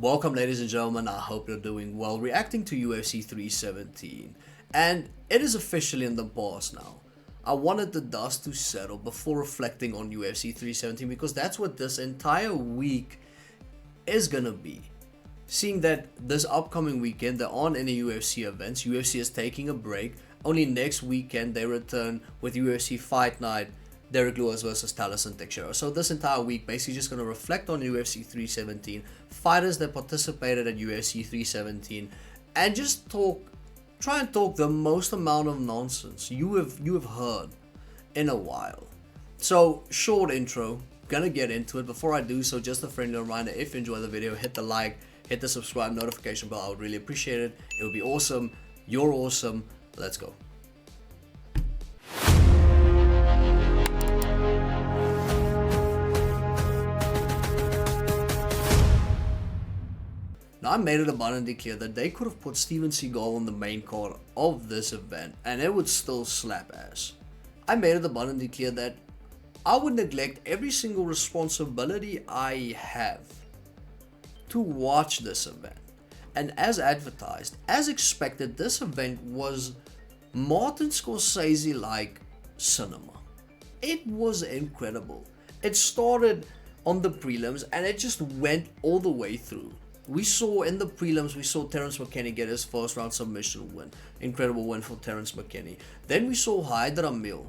Welcome, ladies and gentlemen. I hope you're doing well. Reacting to UFC 317, and it is officially in the past now. I wanted the dust to settle before reflecting on UFC 317 because that's what this entire week is gonna be. Seeing that this upcoming weekend there aren't any UFC events, UFC is taking a break. Only next weekend they return with UFC Fight Night, Derek Lewis versus Taliesin Teixeira. So this entire week basically just going to reflect on UFC 317, fighters that participated at UFC 317, and just try and talk the most amount of nonsense you have heard in a while. So short intro, gonna get into it. Before I do so, just a friendly reminder, if you enjoy the video, hit the like, hit the subscribe, notification bell. I would really appreciate it. It would be awesome. You're awesome. Let's go. Now, I made it abundantly clear that they could have put Steven Seagal on the main card of this event and it would still slap ass. I made it abundantly clear that I would neglect every single responsibility I have to watch this event. And as advertised, as expected, this event was Martin Scorsese-like cinema. It was incredible. It started on the prelims and it just went all the way through. We saw in the prelims, Terrence McKinney get his first round submission win. Incredible win for Terrence McKinney. Then we saw Hydra Mill,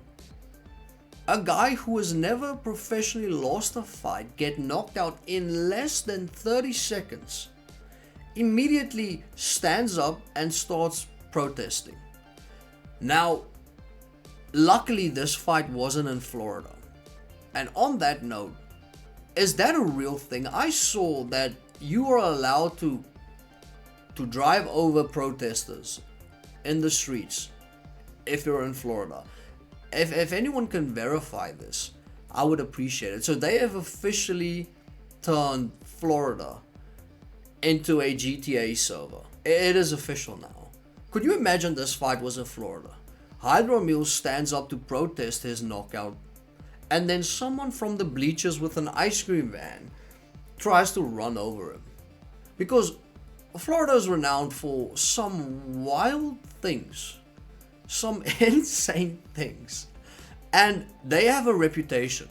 a guy who has never professionally lost a fight, get knocked out in less than 30 seconds. Immediately stands up and starts protesting. Now, luckily this fight wasn't in Florida. And on that note, is that a real thing? I saw that you are allowed to drive over protesters in the streets if you're in Florida. If anyone can verify this, I would appreciate it. So they have officially turned Florida into a GTA server. It is official now. Could you imagine this fight was in Florida? Hydra Mills stands up to protest his knockout, and then someone from the bleachers with an ice cream van tries to run over him. Because Florida is renowned for some wild things, some insane things, and they have a reputation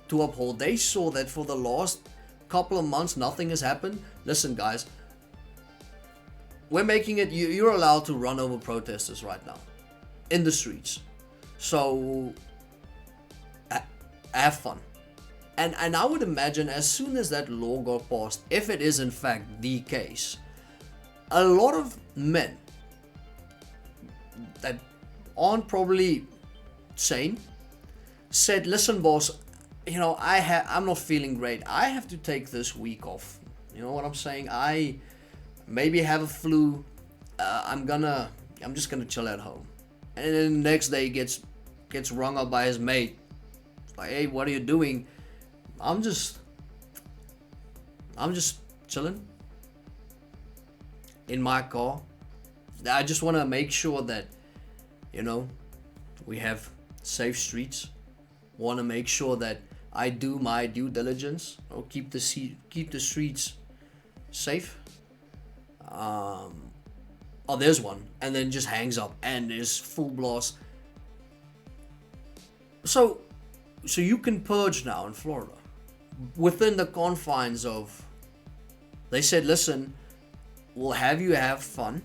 to uphold. They saw that for the last couple of months nothing has happened. Listen guys, we're making it, you're allowed to run over protesters right now in the streets, so have fun. And I would imagine as soon as that law got passed, if it is in fact the case, a lot of men that aren't probably sane said, listen boss, I'm not feeling great. I have to take this week off. You know what I'm saying? I maybe have a flu. I'm just gonna chill at home. And then the next day gets rung up by his mate. Like, hey, what are you doing? I'm just chilling in my car. I just want to make sure that, we have safe streets. Want to make sure that I do my due diligence, or keep the streets safe. Oh, there's one, and then just hangs up and is full blast. So you can purge now in Florida within the confines of, they said, listen, we'll have you have fun,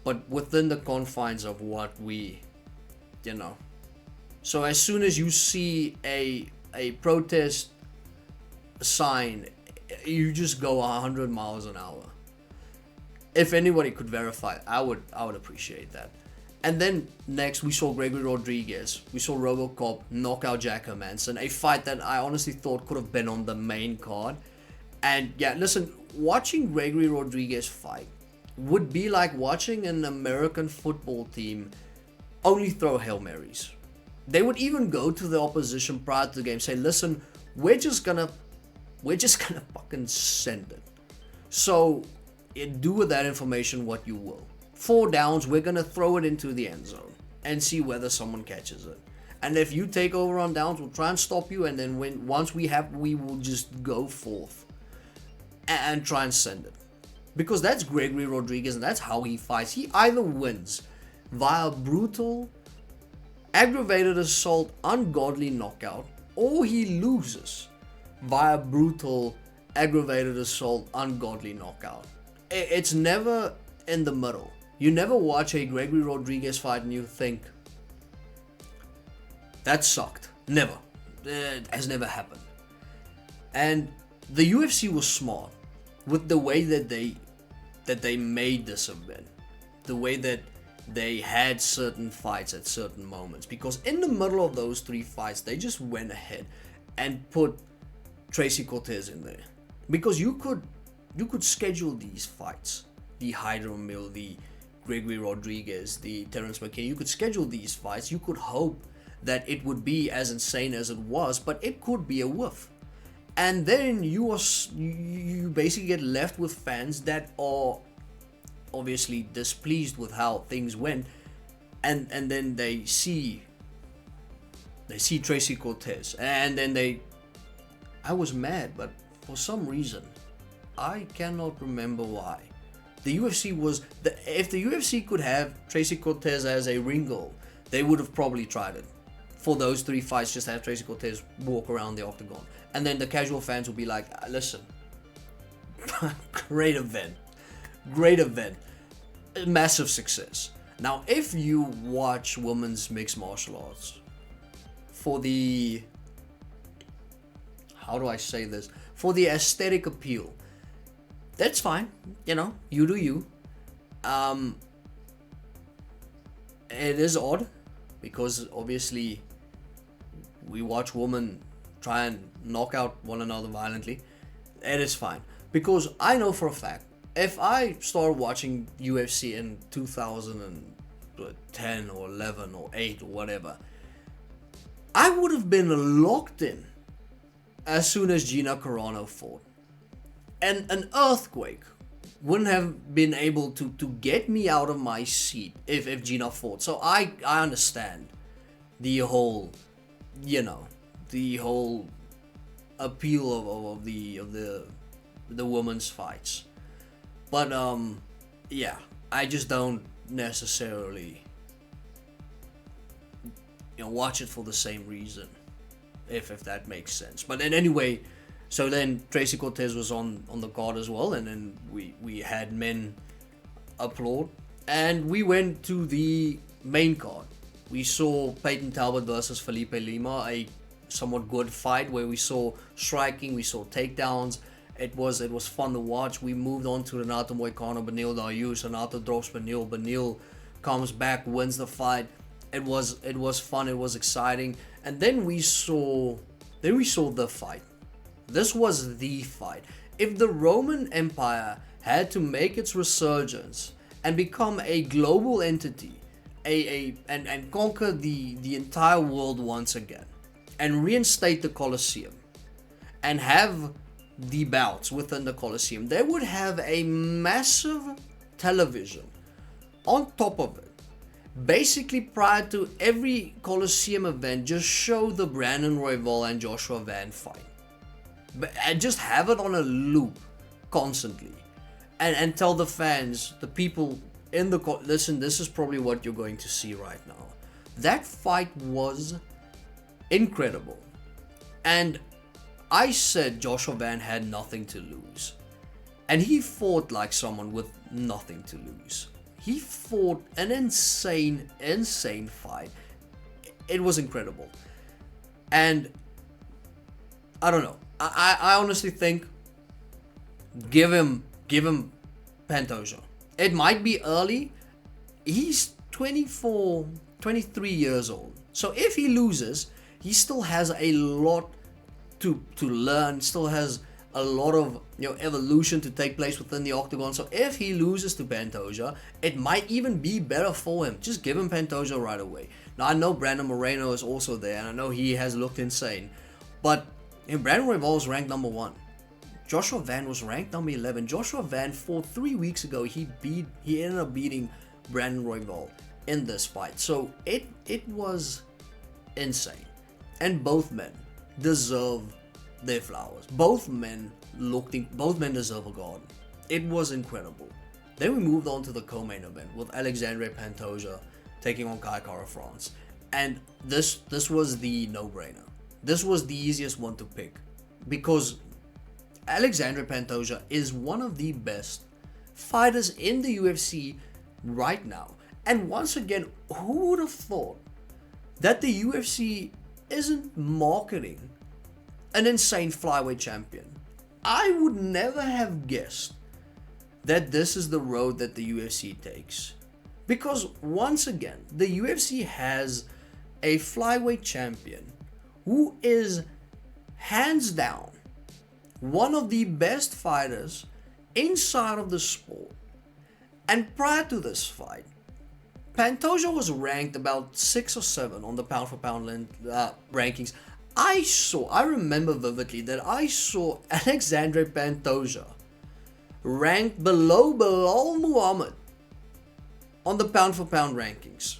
but within the confines of what we, So as soon as you see a protest sign, you just go 100 miles an hour. If anybody could verify, I would appreciate that. And then next we saw Gregory Rodriguez. We saw RoboCop knock out Jack Hermanson, a fight that I honestly thought could have been on the main card. And yeah, listen, watching Gregory Rodriguez fight would be like watching an American football team only throw Hail Marys. They would even go to the opposition prior to the game, say, listen, we're just gonna fucking send it. So do with that information what you will. 4 downs, we're gonna throw it into the end zone and see whether someone catches it. And if you take over on downs, we'll try and stop you, and then once we will just go forth. and transcend it. Because that's Gregory Rodriguez and that's how he fights. He either wins via brutal, aggravated assault, ungodly knockout, or he loses via brutal, aggravated assault, ungodly knockout. It's never in the middle. You never watch a Gregory Rodriguez fight and you think, that sucked. Never. It has never happened. And the UFC was smart with the way that they made this event. The way that they had certain fights at certain moments. Because in the middle of those 3 fights, they just went ahead and put Tracy Cortez in there. Because you could schedule these fights. The Hydro Mill, the Gregory Rodriguez, the Terrence McKinney. You could schedule these fights. You could hope that it would be as insane as it was, but it could be a whiff. And then you basically get left with fans that are obviously displeased with how things went, and then they see Tracy Cortez, and then I was mad, but for some reason I cannot remember why. The UFC if the UFC could have Tracy Cortez as a ring girl, they would have probably tried it. For those 3 fights, just have Tracy Cortez walk around the octagon. And then the casual fans will be like, listen, great event. Massive success. Now, if you watch women's mixed martial arts, for the, how do I say this? For the aesthetic appeal, that's fine. You do you. It is odd because obviously we watch women try and knock out one another violently. It is fine. Because I know for a fact, if I started watching UFC in 2010 or 11 or 8 or whatever, I would have been locked in as soon as Gina Carano fought. And an earthquake wouldn't have been able to get me out of my seat if Gina fought. So I understand the whole, the whole appeal of the women's fights. But yeah, I just don't necessarily watch it for the same reason, if that makes sense. But then anyway, so then Tracy Cortez was on the card as well, and then we had men applaud, and we went to the main card. We saw Peyton Talbot versus Felipe Lima, a somewhat good fight where we saw striking, we saw takedowns. It was fun to watch. We moved on to Renato Moicano, Beneil Dariush. Renato drops Beneil. Beneil comes back, wins the fight. It was fun. It was exciting. And then we saw the fight. This was the fight. If the Roman Empire had to make its resurgence and become a global entity, and conquer the entire world once again, and reinstate the Colosseum, and have the bouts within the Colosseum, they would have a massive television on top of it. Basically, prior to every Colosseum event, just show the Brandon Royval and Joshua Van fight. And just have it on a loop constantly. And tell the fans, the people in the listen, this is probably what you're going to see right now. That fight was incredible. And I said Joshua Van had nothing to lose. And he fought like someone with nothing to lose. He fought an insane fight. It was incredible. And I don't know. I honestly think give him Pantoja. It might be early. He's 23 years old. So if he loses, he still has a lot to learn, still has a lot of evolution to take place within the octagon. So if he loses to Pantoja, it might even be better for him. Just give him Pantoja right away. Now I know Brandon Moreno is also there, and I know he has looked insane, but Brandon Royval is ranked number 1. Joshua Van was ranked number 11. Joshua Van fought 3 weeks ago. He ended up beating Brandon Royval in this fight. So it was insane, and both men deserve their flowers. Both men both men deserve a garden. It was incredible. Then we moved on to the co-main event with Alexandre Pantoja taking on Kai Kara France. And this was the no-brainer. This was the easiest one to pick because Alexandre Pantoja is one of the best fighters in the UFC right now. And once again, who would have thought that the UFC isn't marketing an insane flyweight champion? I would never have guessed that this is the road that the UFC takes. Because once again, the UFC has a flyweight champion who is hands down one of the best fighters inside of the sport. And prior to this fight, Pantoja was ranked about 6 or 7 on the pound for pound rankings. I remember vividly that I saw Alexandre Pantoja ranked below Bilal Muhammad on the pound for pound rankings.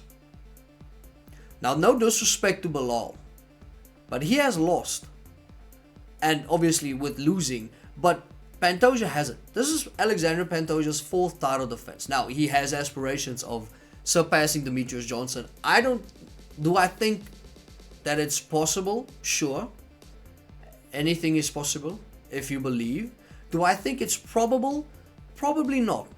Now, no disrespect to Bilal, but he has lost. And obviously with losing, but Pantoja hasn't. This is Alexandre Pantoja's 4th title defense. Now, he has aspirations of surpassing Demetrius Johnson. Do I think that it's possible? Sure. Anything is possible if you believe. Do I think it's probable? Probably not.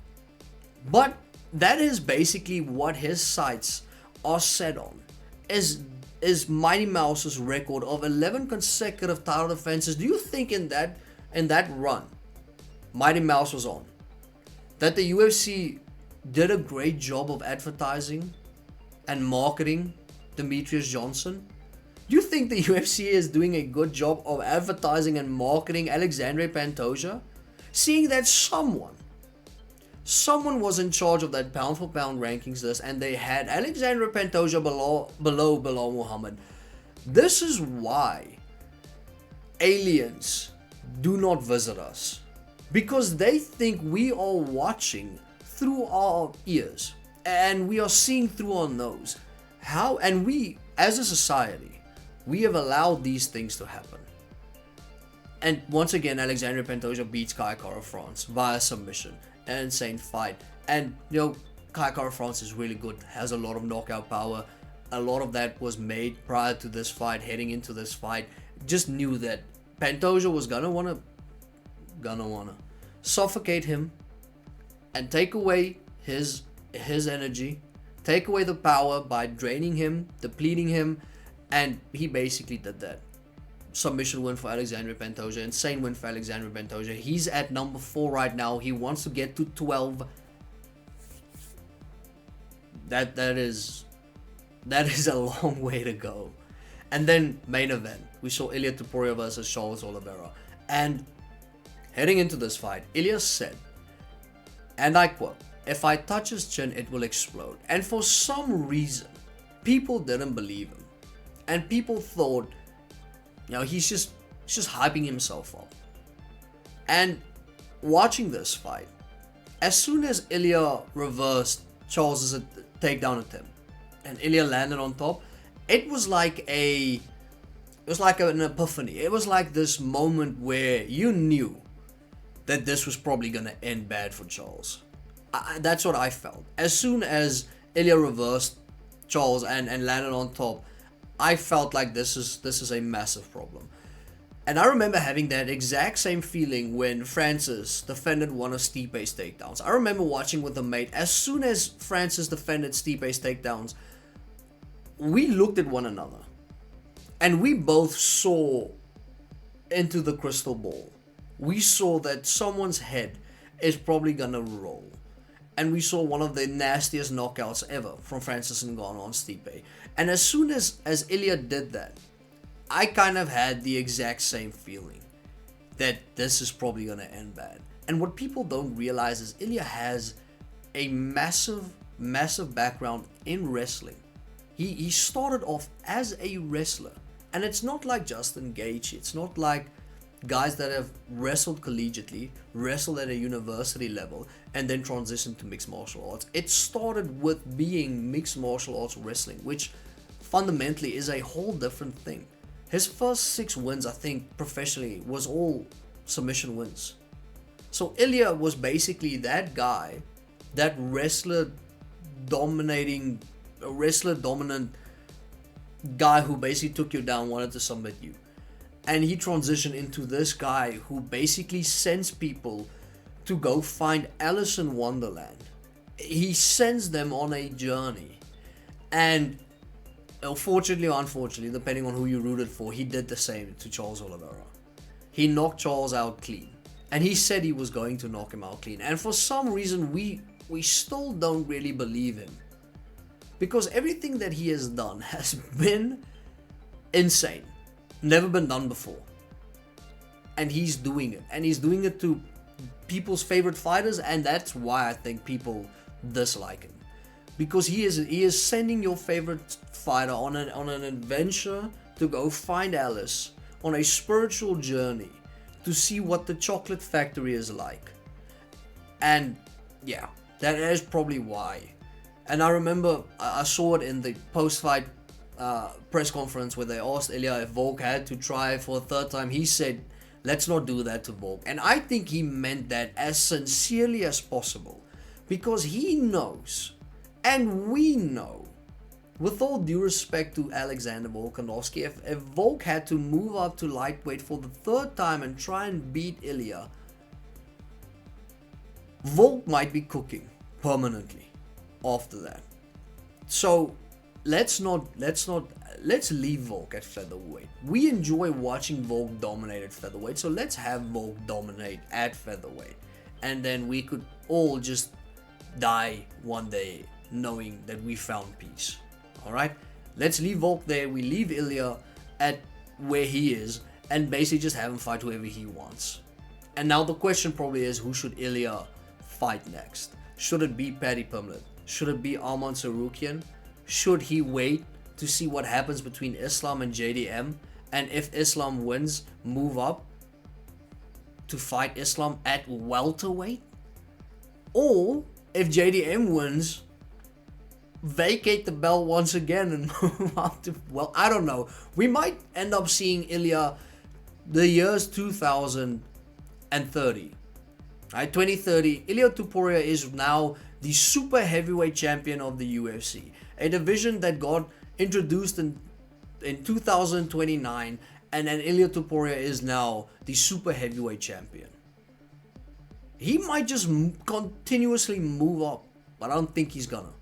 But that is basically what his sights are set on. Is Mighty Mouse's record of 11 consecutive title defenses. Do you think in that run Mighty Mouse was on, that the UFC did a great job of advertising and marketing Demetrius Johnson? Do you think the UFC is doing a good job of advertising and marketing Alexandre Pantoja? Seeing that someone was in charge of that pound for pound rankings list and they had Alexandre Pantoja below Bilal Muhammad. This is why aliens do not visit us. Because they think we are watching through our ears and we are seeing through our nose. And we, as a society, we have allowed these things to happen. And once again, Alexandre Pantoja beats Kai Kara France via submission. An insane fight. And Kai Kara France is really good, has a lot of knockout power. A lot of that was made prior to this fight, heading into this fight. Just knew that Pantoja was gonna wanna suffocate him and take away his energy, take away the power by draining him, depleting him, and he basically did that. Submission win for Alexandre Pantoja, insane win for Alexandre Pantoja. He's at number 4 right now. He wants to get to 12. That is a long way to go. And then main event, we saw Ilia Topuria versus Charles Oliveira. And heading into this fight, Ilia said, and I quote, "If I touch his chin, it will explode." And for some reason, people didn't believe him. And people thought, he's just hyping himself up. And watching this fight, as soon as Ilia reversed Charles' takedown attempt and Ilia landed on top, it was like an epiphany. It was like this moment where you knew that this was probably going to end bad for Charles. That's what I felt. As soon as Ilia reversed Charles and landed on top, I felt like this is a massive problem. And I remember having that exact same feeling when Francis defended one of Stipe's takedowns. I remember watching with a mate. As soon as Francis defended Stipe's takedowns, we looked at one another. And we both saw into the crystal ball. We saw that someone's head is probably gonna roll. And we saw one of the nastiest knockouts ever from Francis Ngannou on Stipe. And as soon as Ilia did that, I kind of had the exact same feeling that this is probably going to end bad. And what people don't realize is Ilia has a massive background in wrestling. He started off as a wrestler. And it's not like Justin Gaethje. It's not like guys that have wrestled collegiately, wrestled at a university level, and then transitioned to mixed martial arts. It started with being mixed martial arts wrestling, which fundamentally is a whole different thing. His first 6 wins, I think, professionally, was all submission wins. So Ilya was basically that guy, that wrestler dominant guy who basically took you down, wanted to submit you. And he transitioned into this guy who basically sends people to go find Alice in Wonderland. He sends them on a journey. And fortunately or unfortunately, depending on who you rooted for, he did the same to Charles Oliveira. He knocked Charles out clean. And he said he was going to knock him out clean. And for some reason, we still don't really believe him. Because everything that he has done has been insane. Never been done before. And he's doing it. And he's doing it to people's favorite fighters. And that's why I think people dislike him. Because he is sending your favorite fighter on an adventure to go find Alice. On a spiritual journey. To see what the chocolate factory is like. And yeah, that is probably why. And I remember I saw it in the post-fight press conference where they asked Ilya if Volk had to try for a third time. He said, let's not do that to Volk. And I think he meant that as sincerely as possible. Because he knows, and we know, with all due respect to Alexander Volkanovski, if Volk had to move up to lightweight for the third time and try and beat Ilya, Volk might be cooking permanently after that. So let's leave Volk at featherweight. We enjoy watching Volk dominate at featherweight, so let's have Volk dominate at featherweight. And then we could all just die one day knowing that we found peace. Alright, let's leave Volk there. We leave Ilya at where he is and basically just have him fight whoever he wants. And now the question probably is, who should Ilya fight next? Should it be Paddy Pimblett? Should it be Arman Tsarukyan? Should he wait to see what happens between Islam and JDM? And if Islam wins, move up to fight Islam at welterweight? Or if JDM wins, vacate the belt once again and move up to, well, I don't know. We might end up seeing Ilya the years 2030. Right, 2030, Ilya Tuporia is now the super heavyweight champion of the UFC. A division that got introduced in 2029, and then Ilya Tuporia is now the super heavyweight champion. He might just continuously move up, but I don't think he's gonna.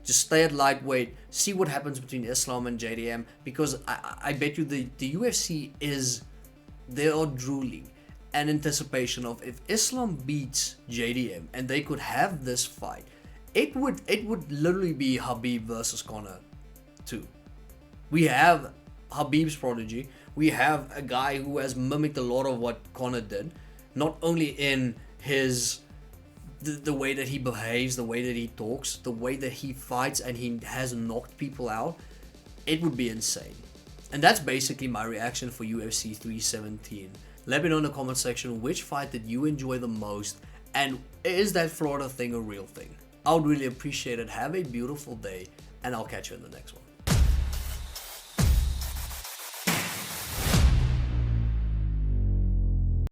Just stay at lightweight, see what happens between Islam and JDM, because I bet you the UFC they are drooling in anticipation of if Islam beats JDM and they could have this fight, it would literally be Khabib versus Conor 2. We have Khabib's prodigy, we have a guy who has mimicked a lot of what Conor did, not only in his the way that he behaves, the way that he talks, the way that he fights, and he has knocked people out. It would be insane. And that's basically my reaction for UFC 317. Let me know in the comment section which fight did you enjoy the most, and is that Florida thing a real thing? I would really appreciate it. Have a beautiful day, and I'll catch you in the next one.